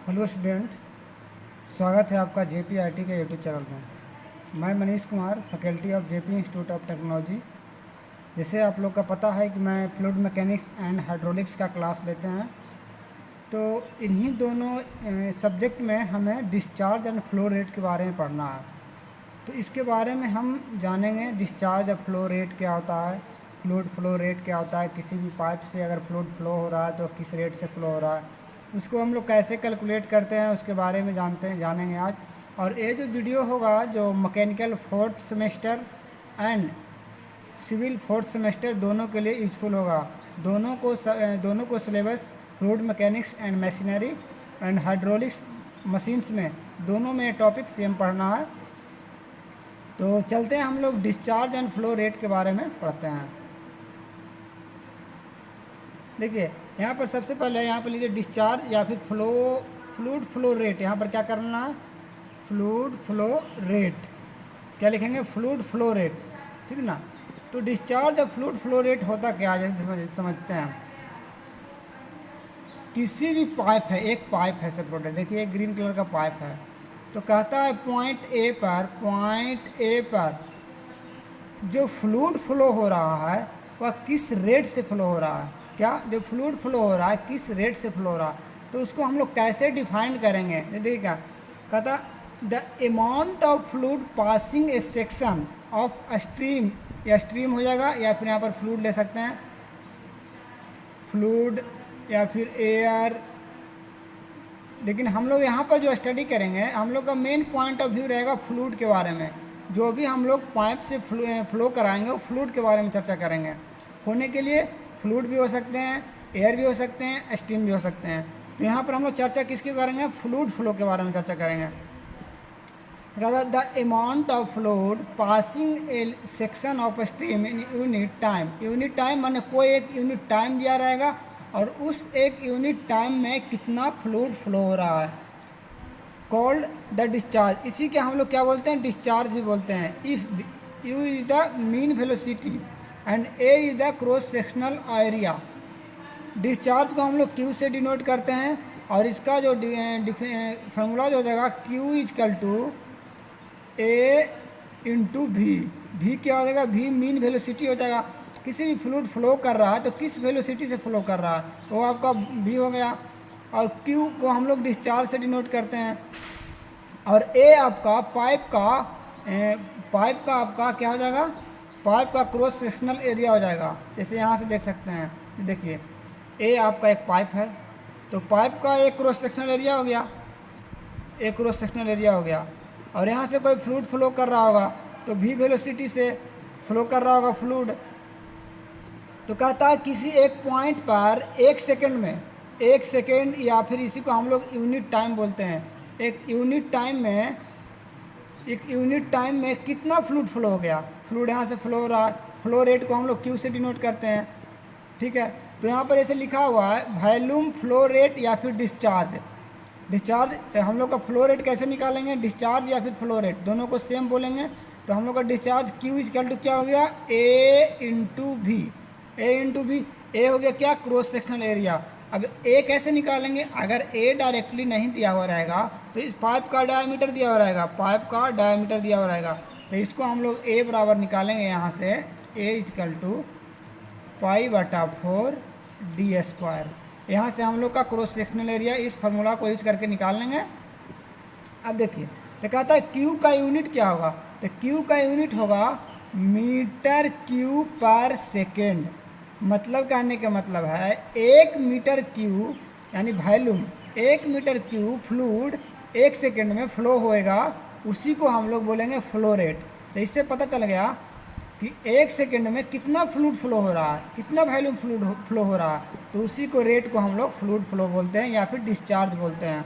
Hello student, स्वागत है आपका JPIT के यूट्यूब चैनल में। मैं Manish Kumar, faculty of JP institute of technology. जैसे आप लोग का पता है कि मैं फ्लूइड मैकेनिक्स एंड हाइड्रोलिक्स का क्लास लेते हैं, तो इन्हीं दोनों सब्जेक्ट में हमें डिस्चार्ज एंड फ्लो रेट के बारे में पढ़ना है। तो इसके बारे में हम जानेंगे डिस्चार्ज और फ्लो रेट क्या होता है, फ्लूइड फ्लो रेट क्या होता है, किसी भी पाइप से अगर फ्लूइड फ्लो हो रहा है तो किस रेट से फ्लो हो रहा है, उसको हम लोग कैसे कैलकुलेट करते हैं, उसके बारे में जानेंगे आज। और ये जो वीडियो होगा जो mechanical fourth semester and civil fourth semester दोनों के लिए यूजफुल होगा। दोनों को syllabus fluid mechanics and machinery and hydraulics machines में दोनों में टॉपिक सेम पढ़ना है। तो चलते हैं हम लोग डिस्चार्ज एंड फ्लो रेट के बारे में पढ़ते हैं। देखिए यहाँ पर सबसे पहले यहाँ पर लीजिए डिस्चार्ज या फिर फ्लूइड फ्लो रेट। यहाँ पर क्या करना है, फ्लूइड फ्लो रेट क्या लिखेंगे, फ्लूइड फ्लो रेट, ठीक ना। तो डिस्चार्ज और फ्लूइड फ्लो रेट होता क्या है, जैसे समझते हैं। किसी भी पाइप है, एक पाइप है सपोर्ट, देखिए एक ग्रीन कलर का पाइप है, तो कहता है पॉइंट ए पर जो फ्लूइड फ्लो हो रहा है वह किस रेट से फ्लो हो रहा है। क्या जो फ्लूइड फ्लो हो रहा है किस रेट से फ्लो हो रहा है, तो उसको हम लोग कैसे डिफाइन करेंगे। देखिए क्या कहता, the amount of fluid passing A section of stream, या स्ट्रीम हो जाएगा या फिर यहाँ पर फ्लूइड ले सकते हैं, फ्लूइड या फिर एयर। लेकिन हम लोग यहाँ पर जो स्टडी करेंगे, हम लोग का मेन पॉइंट ऑफ व्यू रहेगा फ्लूइड के बारे में। जो भी हम लोग पाइप से फ्लो कराएंगे वो फ्लूइड के बारे में चर्चा करेंगे। होने के लिए फ्लूइड भी हो सकते हैं, एयर भी हो सकते हैं, स्टीम भी हो सकते हैं। तो यहाँ पर हम लोग चर्चा किसकी करेंगे, फ्लूइड फ्लो के बारे में चर्चा करेंगे। The amount of fluid passing A section of stream in unit time. Unit time माने कोई एक यूनिट टाइम दिया रहेगा और उस एक यूनिट टाइम में कितना फ्लूइड फ्लो हो रहा है, कॉल्ड द डिस्चार्ज। इसी के हम लोग क्या बोलते हैं, डिस्चार्ज भी बोलते हैं। If you is the mean velocity and A is the cross sectional area. Discharge को हम लोग क्यू से डिनोट करते हैं और इसका जो फार्मूला जो हो जाएगा Q is equal to A into भी क्या हो जाएगा, भी मीन वेलोसिटी हो जाएगा। किसी भी फ्लूइड फ्लो कर रहा है तो किस वेलोसिटी से फ्लो कर रहा है वो आपका भी हो गया। और क्यू को हम लोग डिस्चार्ज से डिनोट करते हैं। और ए आपका पाइप का आपका क्या हो जाएगा, पाइप का क्रॉस सेक्शनल एरिया हो जाएगा। जैसे यहाँ से देख सकते हैं, देखिए ए आपका एक पाइप है, तो पाइप का एक क्रॉस सेक्शनल एरिया हो गया, एक क्रॉस सेक्शनल एरिया हो गया। और यहाँ से कोई फ्लूइड फ्लो कर रहा होगा तो भी वेलोसिटी से फ्लो कर रहा होगा फ्लूइड। तो कहता है किसी एक पॉइंट पर एक सेकेंड या फिर इसी को हम लोग यूनिट टाइम बोलते हैं। एक यूनिट टाइम में कितना फ्लूइड फ्लो हो गया, फ्लूइड यहाँ से फ्लो हो रहा है, फ्लो रेट को हम लोग क्यू से डिनोट करते हैं, ठीक है। तो यहाँ पर ऐसे लिखा हुआ है वॉल्यूम फ्लो रेट या फिर डिस्चार्ज। तो हम लोग का फ्लो रेट कैसे निकालेंगे, डिस्चार्ज या फिर फ्लो रेट दोनों को सेम बोलेंगे। तो हम लोग का डिस्चार्ज क्यू इजकल टू क्या हो गया, ए इंटू भी। ए हो गया क्या, क्रॉस सेक्शनल एरिया। अब ए कैसे निकालेंगे, अगर ए डायरेक्टली नहीं दिया हुआ रहेगा तो इस पाइप का डायमीटर दिया हुआ रहेगा, तो इसको हम लोग ए बराबर निकालेंगे यहाँ से, ए इजकल टू पाई/4 डी स्क्वायर। यहाँ से हम लोग का क्रॉस सेक्शनल एरिया इस फार्मूला को यूज करके निकाल लेंगे। अब देखिए तो कहता है क्यू का यूनिट क्या होगा, तो क्यू का यूनिट होगा मीटर क्यूब पर सेकेंड। मतलब कहने का मतलब है 1 मीटर क्यूब यानी volume 1 metre cube fluid 1 second में फ्लो होएगा, उसी को हम लोग बोलेंगे फ्लो रेट। तो इससे पता चल गया कि 1 सेकेंड में कितना फ्लूइड फ्लो हो रहा है, कितना वॉल्यूम फ्लूइड फ्लो हो रहा है, तो उसी को रेट को हम लोग फ्लूइड फ्लो बोलते हैं या फिर डिस्चार्ज बोलते हैं।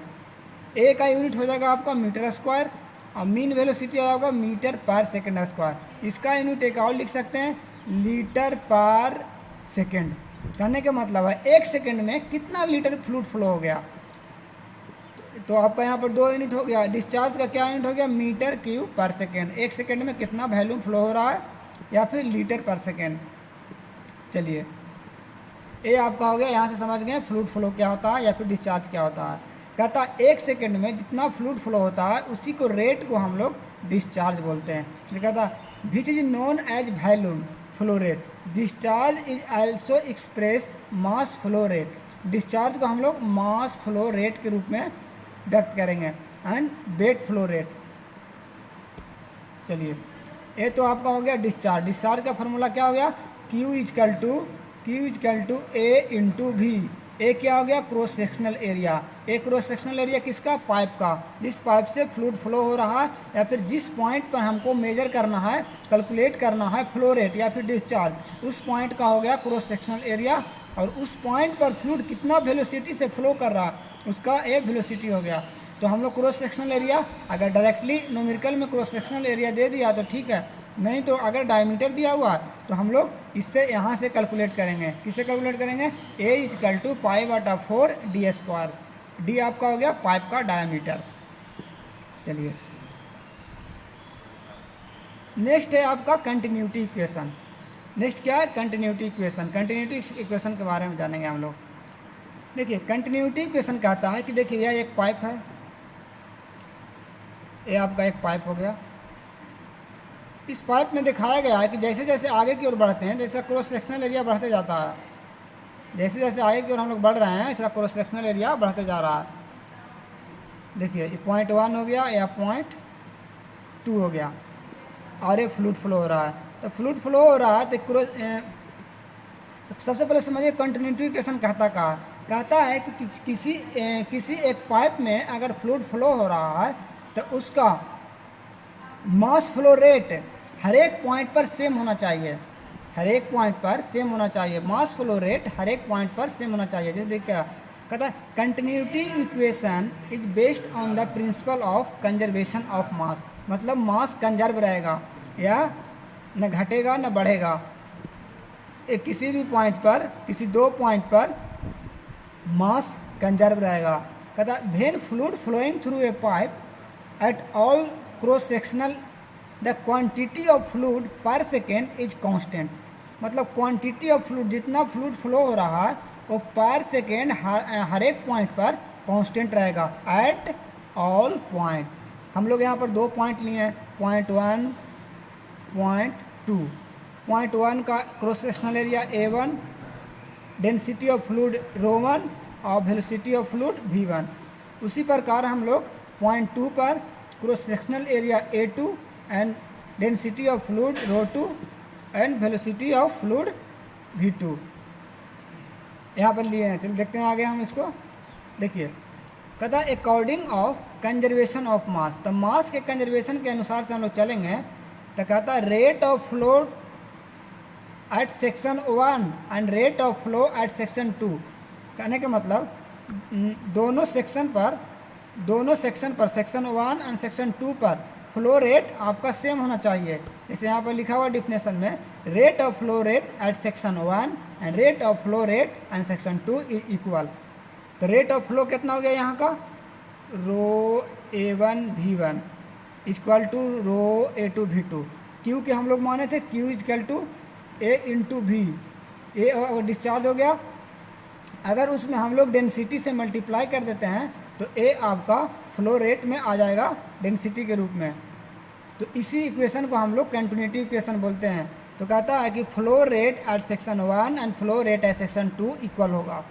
ए का यूनिट हो जाएगा आपका मीटर स्क्वायर और मीन वेलोसिटी होगा मीटर पर सेकेंड स्क्वायर। इसका यूनिट एक और लिख सकते हैं, लीटर पर सेकेंड। कहने का मतलब है 1 सेकेंड में कितना लीटर फ्लूइड फ्लो हो गया। तो आपका यहाँ पर 2 यूनिट हो गया। डिस्चार्ज का क्या यूनिट हो गया, मीटर क्यूब पर सेकेंड। 1 सेकेंड में कितना वॉल्यूम फ्लो हो रहा है या फिर लीटर पर सेकेंड। चलिए ए आपका हो गया, यहाँ से समझ गए फ्लूइड फ्लो क्या होता है या फिर डिस्चार्ज क्या होता है। कहता 1 सेकेंड में जितना फ्लूइड फ्लो होता है उसी को रेट को हम लोग डिस्चार्ज बोलते हैं। तो कहता which is known as volume flow rate, discharge is also express mass flow rate. Discharge को हम लोग मास फ्लो रेट के रूप में व्यक्त करेंगे एंड बेड फ्लो रेट। चलिए ये तो आपका हो गया डिस्चार्ज। डिस्चार्ज का फॉर्मूला क्या हो गया, Q equal to A into V. A क्या हो गया, cross sectional area. A cross sectional area किसका, पाइप का, जिस पाइप से फ्लूइड फ्लो हो रहा है या फिर जिस पॉइंट पर हमको मेजर करना है, कैलकुलेट करना है फ्लो रेट या फिर डिस्चार्ज, उस पॉइंट का हो गया क्रॉस सेक्शनल एरिया। और उस पॉइंट पर फ्लूइड कितना वेलोसिटी से फ्लो कर रहा है उसका ए वेलोसिटी हो गया। तो हम लोग क्रॉस सेक्शनल एरिया अगर डायरेक्टली न्यूमेरिकल में क्रॉस सेक्शनल एरिया दे दिया तो ठीक है, नहीं तो अगर डायमीटर दिया हुआ तो हम लोग इससे यहाँ से कैलकुलेट करेंगे। किससे कैलकुलेट करेंगे, A equal to π/4 D square. D आपका हो गया पाइप का डायमीटर। चलिए नेक्स्ट है आपका कंटिन्यूटी इक्वेशन। नेक्स्ट क्या है, कंटिन्यूटी इक्वेशन। कंटिन्यूटी इक्वेशन के बारे में जानेंगे हम लोग। देखिए कंटिन्यूटी इक्वेशन कहता है कि देखिए यह एक पाइप है, ये आपका एक पाइप हो गया। इस पाइप में दिखाया गया है कि जैसे जैसे आगे की ओर बढ़ते हैं, जैसे क्रॉस सेक्शनल एरिया बढ़ते जाता है, जैसे जैसे आगे की ओर हम लोग बढ़ रहे हैं इसका क्रॉस सेक्शनल एरिया बढ़ते जा रहा है। देखिए ये 0.1 हो गया या 0.2 हो गया और ये फ्लूइड फ्लो हो रहा है। तो फ्लूइड फ्लो हो रहा है तो सबसे पहले समझिए कंटिन्यूटी इक्वेशन कहता है कि किसी एक पाइप में अगर फ्लूइड फ्लो हो रहा है तो उसका मास फ्लो रेट हर एक पॉइंट पर सेम होना चाहिए, हर एक पॉइंट पर सेम होना चाहिए। मास फ्लो रेट हर एक पॉइंट पर सेम होना चाहिए। जैसे देखिए कहता है continuity equation is based on the principle of conservation of mass. मतलब मास कंजर्व रहेगा या न घटेगा न बढ़ेगा। एक किसी भी पॉइंट पर, किसी दो पॉइंट पर मास कंजर्व रहेगा। कहता है when fluid flowing through a pipe at all cross sectional the quantity of fluid per second is constant. मतलब क्वांटिटी ऑफ फ्लूइड, जितना फ्लूइड फ्लो हो रहा है वो पर सेकेंड हर एक पॉइंट पर कांस्टेंट रहेगा एट ऑल पॉइंट। हम लोग यहाँ पर दो पॉइंट लिए हैं, 0.1 0.2। 0.1 का cross sectional area A1, density of fluid ρ1 और वेलोसिटी ऑफ फ्लूइड V1। उसी प्रकार हम लोग 0.2 पर cross sectional area A2 and density of fluid ρ2 and velocity of fluid V2 यहाँ पर लिए हैं। चलिए देखते हैं आगे हम इसको। देखिए कहता है according of conservation of mass. तो मास के कंजर्वेशन के अनुसार से हम लोग चलेंगे। तो कहता है rate of flow at section 1 and rate of flow at section 2। कहने का मतलब दोनों सेक्शन पर सेक्शन 1 एंड सेक्शन 2 पर फ्लो रेट आपका सेम होना चाहिए। जैसे यहाँ पर लिखा हुआ डिफिनेशन में rate of flow rate at section 1 and rate of flow rate and section 2 is equal. तो रेट ऑफ फ्लो कितना हो गया यहाँ का, ρA1 V1 equal to ρA2 V2। Q के हम लोग माने थे Q equal to A into V। A discharge हो गया। अगर उसमें हम लोग डेंसिटी से मल्टीप्लाई कर देते हैं तो ए आपका फ्लो रेट में आ जाएगा डेंसिटी के रूप में। तो इसी इक्वेशन को हम लोग कंटिन्यूटी इक्वेशन बोलते हैं। तो कहता है कि flow rate at section 1 and flow rate at section 2 equal होगा।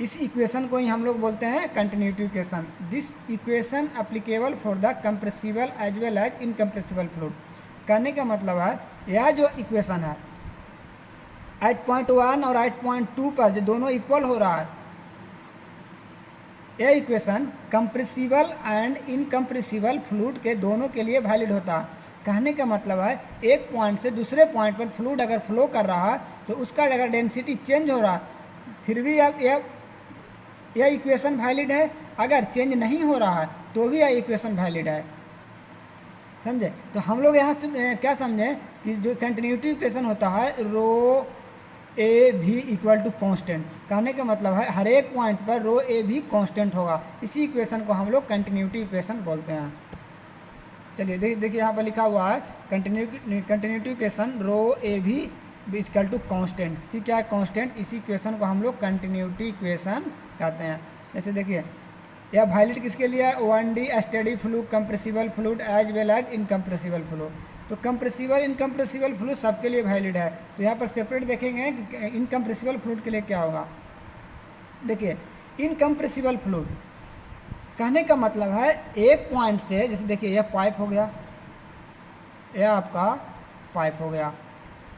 इस इक्वेशन को ही हम लोग बोलते हैं continuity equation. This equation applicable for the compressible as well as incompressible fluid. कहने का मतलब है यह जो इक्वेशन है 8.1 और 8.2 पर जो दोनों इक्वल हो रहा है, यह equation compressible and incompressible fluid के दोनों के लिए वैलिड होता है। कहने का मतलब है एक पॉइंट से दूसरे पॉइंट पर फ्लूइड अगर फ्लो कर रहा है तो उसका अगर डेंसिटी चेंज हो रहा है फिर भी अब यह इक्वेशन वैलिड है। अगर चेंज नहीं हो रहा है तो भी यह इक्वेशन वैलिड है। समझे? तो हम लोग यहाँ से क्या समझें कि जो कंटिन्यूटी इक्वेशन होता है ρA भी इक्वल टू कॉन्स्टेंट। कहने का मतलब है हर एक पॉइंट पर ρA भी कॉन्स्टेंट होगा। इसी इक्वेशन को हम लोग कंटिन्यूटी इक्वेशन बोलते हैं। चलिए देखिए यहाँ पर लिखा हुआ है कंटिन्यूटी इक्वेशन ρA भी इक्वल टू कॉन्स्टेंट। सी क्या है, कॉन्स्टेंट। इसी इक्वेशन को हम लोग कंटिन्यूटी इक्वेशन कहते हैं। जैसे देखिए या वैलिड किसके लिए है, 1D steady flow, compressible fluid as well as incompressible flow. तो कंप्रेसिबल इनकम्प्रेसिबल फ्लूइड सबके लिए वैलिड है। तो यहाँ पर सेपरेट देखेंगे कि इनकम्प्रेसिबल फ्लूइड के लिए क्या होगा। देखिए इनकम्प्रेसिबल फ्लूइड कहने का मतलब है एक पॉइंट से, जैसे देखिए यह पाइप हो गया, यह आपका पाइप हो गया,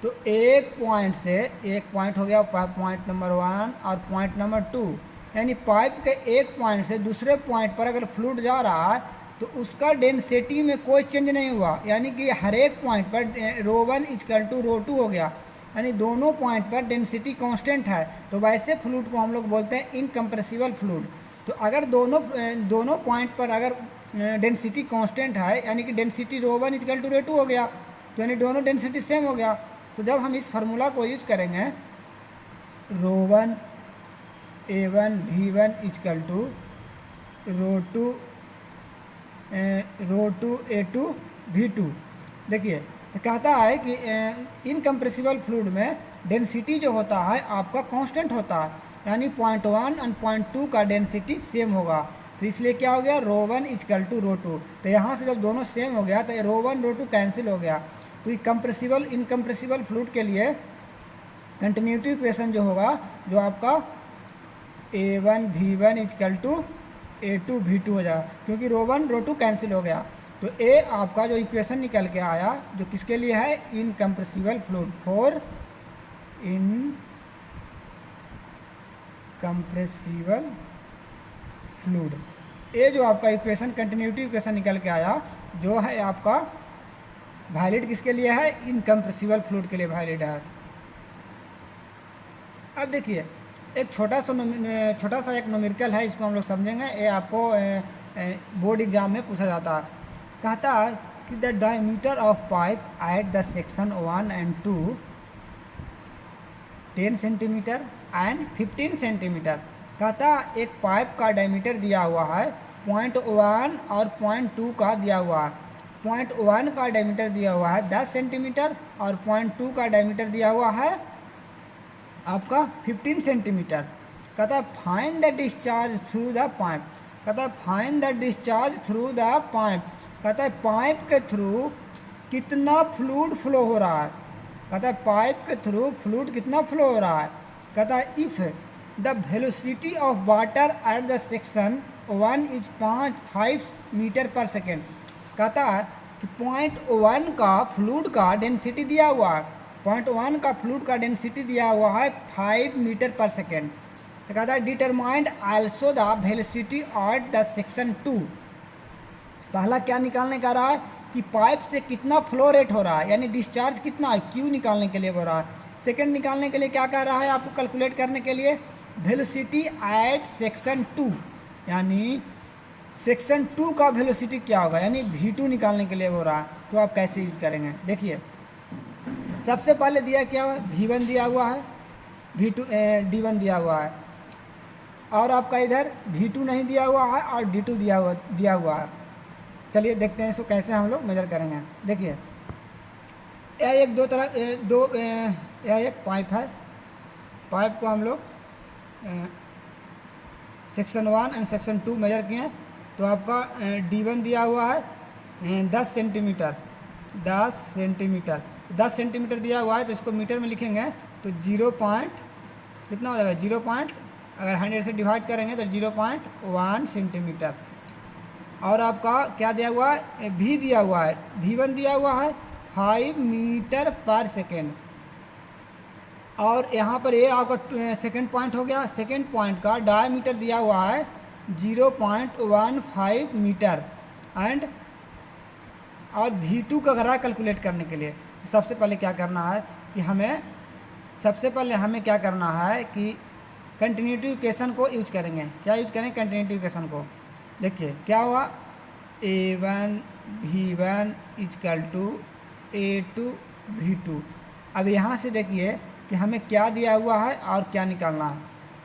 तो एक पॉइंट से, एक पॉइंट हो गया पॉइंट नंबर 1 और पॉइंट नंबर 2, यानी पाइप के एक पॉइंट से दूसरे पॉइंट पर अगर फ्लूइड जा रहा है तो उसका डेंसिटी में कोई चेंज नहीं हुआ, यानी कि हर एक पॉइंट पर ρ1 = ρ2 हो गया, यानी दोनों पॉइंट पर डेंसिटी कांस्टेंट है। तो वैसे फ्लूइड को हम लोग बोलते हैं इनकम्प्रेसिबल फ्लूइड। तो अगर दोनों पॉइंट पर अगर डेंसिटी कांस्टेंट है, यानी कि डेंसिटी ρ1 = ρ2 हो गया, तो यानी दोनों डेंसिटी सेम हो गया। तो जब हम इस फार्मूला को यूज करेंगे ρ1 A1 V1 = ρ2 A2 V2। देखिए तो कहता है कि इनकम्प्रेसिबल फ्लूइड में डेंसिटी जो होता है आपका कांस्टेंट होता है, यानी पॉइंट 1 और पॉइंट 2 का डेंसिटी सेम होगा। तो इसलिए क्या हो गया, ρ1 = ρ2। तो यहाँ से जब दोनों सेम हो गया तो ρ1 ρ2 कैंसिल हो गया। तो इनकम्प्रेसिबल फ्लूइड के लिए कंटिन्यूटी इक्वेशन जो होगा, जो आपका A1 V1 = A2 V2 हो जाएगा, क्योंकि ρ1 ρ2 कैंसिल हो गया। तो ए आपका जो इक्वेशन निकल के आया, जो किसके लिए है, incompressible fluid, for incompressible fluid. ये जो आपका इक्वेशन कंटिन्यूटी इक्वेशन निकल के आया, जो है आपका वैलिड किसके लिए है, इनकम्प्रेसिबल फ्लूइड के लिए वैलिड है। अब देखिए एक छोटा सा एक न्यूमेरिकल है, इसको हम लोग समझेंगे। ये आपको बोर्ड एग्जाम में पूछा जाता है। कहता है कि the diameter of pipe eight the section 1 and 2 10 centimetre and 15 centimetre. कहता है एक पाइप का डायमीटर दिया हुआ है, पॉइंट 1 और पॉइंट 2 का दिया हुआ है। पॉइंट 1 का डायमीटर दिया हुआ है 10 सेंटीमीटर और पॉइंट 2 का डायमीटर दिया हुआ है आपका 15 सेंटीमीटर। कहता है find the discharge through the pipe. कहता है find the discharge through the pipe. कहता है पाइप के थ्रू कितना फ्लूइड फ्लो हो रहा है। कहता है पाइप के थ्रू फ्लूइड कितना फ्लो हो रहा है। कहता है if the velocity of water at the section 1 is 5 metre per second. कहता है कि पॉइंट 1 का फ्लूइड का डेंसिटी दिया हुआ है, पॉइंट 1 का फ्लूइड का डेंसिटी दिया हुआ है 5 मीटर पर सेकेंड। तो कहता है determined also the velocity at the section 2। पहला क्या निकालने का रहा है कि पाइप से कितना फ्लो रेट हो रहा है, यानी डिस्चार्ज कितना है, क्यू निकालने के लिए हो रहा है। सेकंड निकालने के लिए क्या कर रहा है आपको कैलकुलेट करने के लिए, वेलोसिटी एट सेक्शन 2, यानी सेक्शन 2 का वेलोसिटी क्या होगा, यानी V2 निकालने के लिए हो रहा है। तो आप कैसे यूज करेंगे, देखिए सबसे पहले दिया क्या हुआ, V1 दिया हुआ है, V2 D1 दिया हुआ है, और आपका इधर V2 नहीं दिया हुआ है और D2 दिया हुआ है। चलिए देखते हैं इसको कैसे हम लोग मेजर करेंगे। देखिए यह एक पाइप है। पाइप को हम लोग सेक्शन 1 एंड सेक्शन 2 मेजर किए, तो आपका D1 दिया हुआ है 10 सेंटीमीटर। 10 सेंटीमीटर दिया हुआ है, तो इसको मीटर में लिखेंगे तो 0 पॉइंट कितना हो जाएगा, 0 पॉइंट, अगर 100 से डिवाइड करेंगे तो 0.1 सेंटीमीटर। और आपका क्या दिया हुआ है, V दिया हुआ है, V1 दिया हुआ है 5 मीटर पर सेकेंड। और यहाँ पर ये आपका सेकेंड पॉइंट हो गया। सेकेंड पॉइंट का डायमीटर दिया हुआ है 0.15 मीटर। एंड और V2 का घरा कैलकुलेट करने के लिए सबसे पहले क्या करना है कि हमें क्या करना है कि कंटिन्यूटी इक्वेशन को यूज करेंगे। क्या यूज करें, कंटिन्यूटी इक्वेशन को। देखिए क्या हुआ, A1 V1 = A2 V2। अब यहाँ से देखिए कि हमें क्या दिया हुआ है और क्या निकालना है।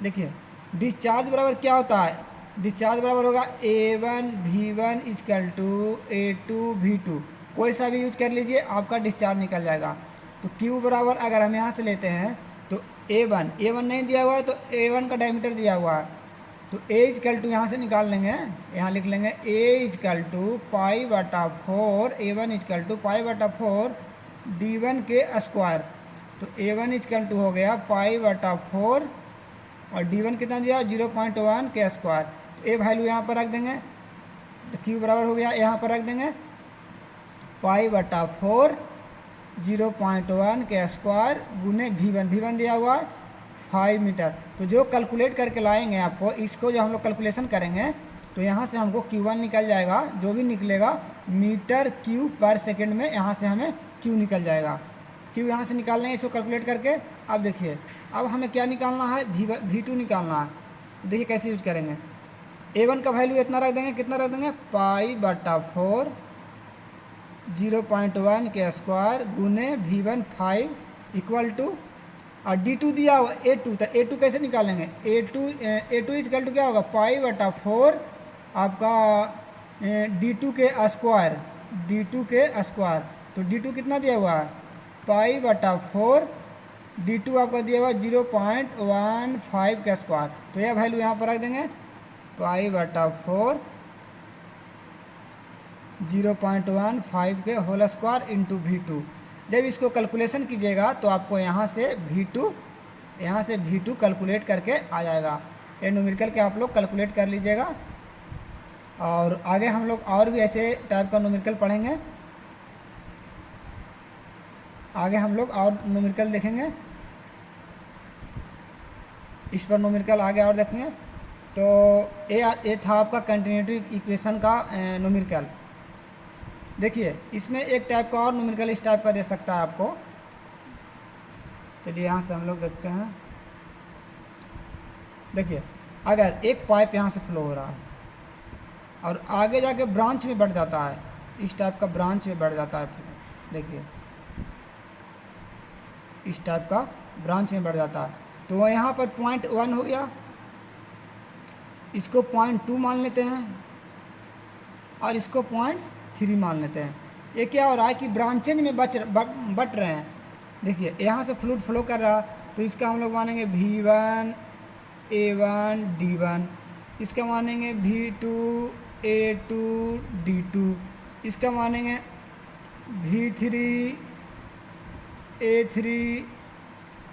देखिए डिस्चार्ज बराबर क्या होता है, डिस्चार्ज बराबर होगा A1 V1 = A2 V2। कोई सा भी यूज कर लीजिए, आपका डिस्चार्ज निकल जाएगा। तो Q बराबर अगर हम यहाँ से लेते हैं तो A1 नहीं दिया हुआ है, तो A1 का डायमीटर दिया हुआ है तो ए इजकल टू यहाँ से निकाल लेंगे, यहाँ लिख लेंगे ए इजकल टू पाई बटा 4 A1 इजकल टू पाई बटा 4 D1 के स्क्वायर। तो A1 इजकल टू हो गया पाई बटा 4 और D1 कितना दिया 0.1 के स्क्वायर। तो ए वैल्यू यहाँ पर रख देंगे, तो क्यू बराबर हो गया, यहाँ पर रख देंगे पाई बटा 4 0.1 के स्क्वायर गुने V1 दिया हुआ 5 मीटर। तो जो कैलकुलेट करके लाएंगे आपको, इसको जो हम लोग कैलकुलेशन करेंगे तो यहाँ से हमको Q1 निकल जाएगा, जो भी निकलेगा मीटर क्यूब पर सेकंड में, यहाँ से हमें Q निकल जाएगा। Q यहाँ से निकाल लेंगे इसको कैलकुलेट करके। अब देखिए अब हमें क्या निकालना है, V2 निकालना है। देखिए कैसे यूज करेंगे, A1 का वैल्यू इतना रख देंगे, कितना रख देंगे पाई बटा 4 0.1 के स्क्वायर गुने V1 5 इक्वल टू, और D2 दिया हुआ A2 था, A2 कैसे निकालेंगे, A2 इक्वल टू क्या होगा पाई बटा 4 आपका D2 के स्क्वायर। तो D2 कितना दिया हुआ है पाई बटा 4, D2 आपका दिया हुआ 0.15 का स्क्वायर। तो यह वैल्यू यहाँ पर रख देंगे पाई बटा 4 0.15 के होल स्क्वायर इंटू V2। जब इसको कैलकुलेशन कीजिएगा तो आपको यहाँ से V2 कैलकुलेट करके आ जाएगा। ये न्यूमेरिकल के आप लोग कैलकुलेट कर लीजिएगा। और आगे हम लोग और भी ऐसे टाइप का न्यूमेरिकल पढ़ेंगे, आगे हम लोग और न्यूमेरिकल देखेंगे, इस पर न्यूमेरिकल आगे और देखेंगे। तो ये था आपका कंटिन्यूटी इक्वेशन का न्यूमेरिकल। देखिए इसमें एक टाइप का और न्यूमेरिकल इस टाइप का दे सकता है आपको। चलिए यहाँ से हम लोग देखते हैं। देखिए अगर एक पाइप यहाँ से फ्लो हो रहा है और आगे जाके ब्रांच में बढ़ जाता है, इस टाइप का ब्रांच में बढ़ जाता है, देखिए इस टाइप का ब्रांच में बढ़ जाता है, तो यहाँ पर 0.1 हो गया, इसको 0.2 मान लेते हैं और इसको 0.3 मान लेते हैं। ये क्या हो रहा है कि ब्रांचेज में बट रहे हैं। देखिए यहाँ से फ्लूइड फ्लो कर रहा, तो इसका हम लोग मानेंगे V1 A1 D1, इसका मानेंगे V2 A2 D2, इसका मानेंगे V3 A3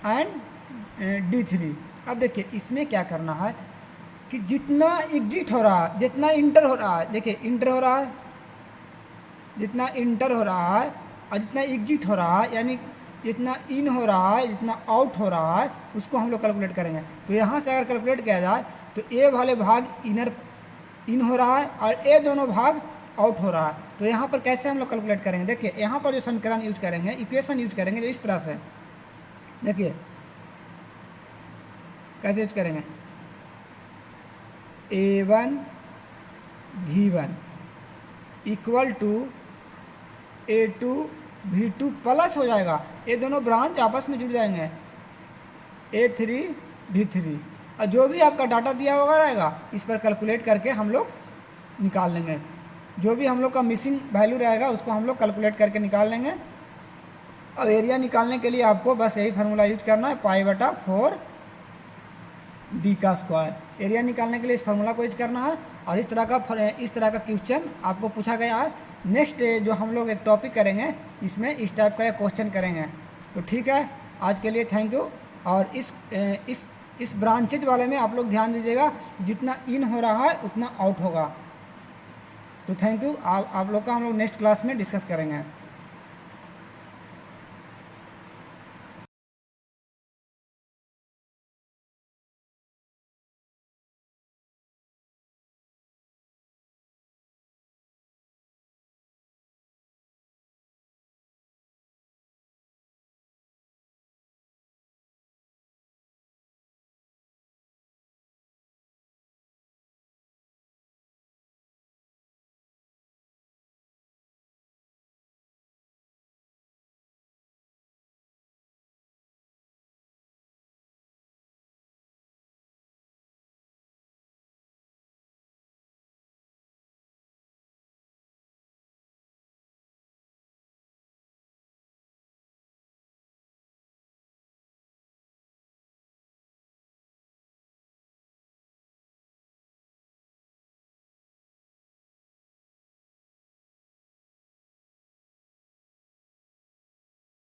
एंड D3। अब देखिए इसमें क्या करना है कि जितना एग्जिट हो रहा है, जितना इंटर हो रहा है, देखिए इंटर हो रहा है, जितना इंटर हो रहा है और जितना एग्जिट हो रहा है, यानी जितना इन हो रहा है जितना आउट हो रहा है, उसको हम लोग कैलकुलेट करेंगे। तो यहाँ से अगर कैलकुलेट किया जाए तो ए वाले भाग इन हो रहा है और ए दोनों भाग आउट हो रहा है। तो यहाँ पर कैसे हम लोग कैलकुलेट करेंगे, देखिए यहाँ पर जो समीकरण यूज करेंगे, इक्वेशन यूज करेंगे जो इस तरह से, देखिए कैसे यूज करेंगे, A1 V1 equal to A2 V2 plus हो जाएगा, ये दोनों ब्रांच आपस में जुड़ जाएंगे A3 V3, और जो भी आपका डाटा दिया होगा रहेगा इस पर कैलकुलेट करके हम लोग निकाल लेंगे। जो भी हम लोग का मिसिंग वैल्यू रहेगा उसको हम लोग कैलकुलेट करके निकाल लेंगे। और एरिया निकालने के लिए आपको बस यही फार्मूला यूज करना है, पाई बटा 4 D का स्क्वायर। एरिया निकालने के लिए इस फार्मूला को यूज करना है। और इस तरह का क्वेश्चन आपको पूछा गया है। नेक्स्ट जो हम लोग एक टॉपिक करेंगे इसमें इस टाइप का एक क्वेश्चन करेंगे। तो ठीक है, आज के लिए थैंक यू। और इस ब्रांचेज वाले में आप लोग ध्यान दीजिएगा, जितना इन हो रहा है उतना आउट होगा। तो थैंक यू, आप लोग का हम लोग नेक्स्ट क्लास में डिस्कस करेंगे।